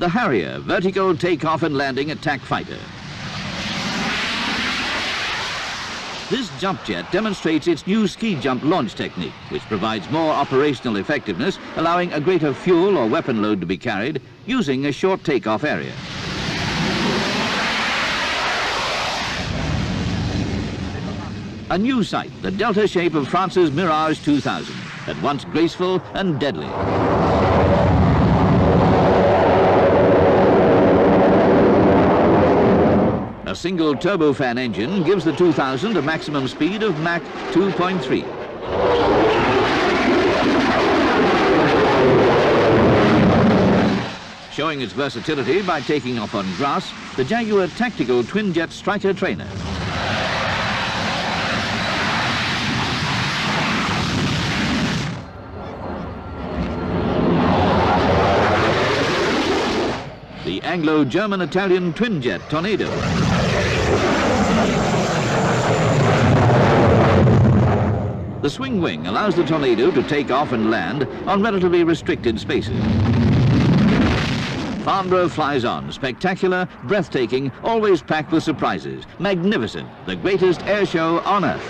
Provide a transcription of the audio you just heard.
the Harrier vertical takeoff and landing attack fighter. This jump jet demonstrates its new ski jump launch technique, which provides more operational effectiveness, allowing a greater fuel or weapon load to be carried using a short takeoff area. A new sight, the delta shape of France's Mirage 2000, at once graceful and deadly. A single turbofan engine gives the 2000 a maximum speed of Mach 2.3. Showing its versatility by taking off on grass, the Jaguar tactical twin-jet Striker trainer. The Anglo-German-Italian twin-jet Tornado. The swing wing allows the Tornado to take off and land on relatively restricted spaces. Farnborough flies on, spectacular, breathtaking, always packed with surprises. Magnificent, the greatest air show on Earth.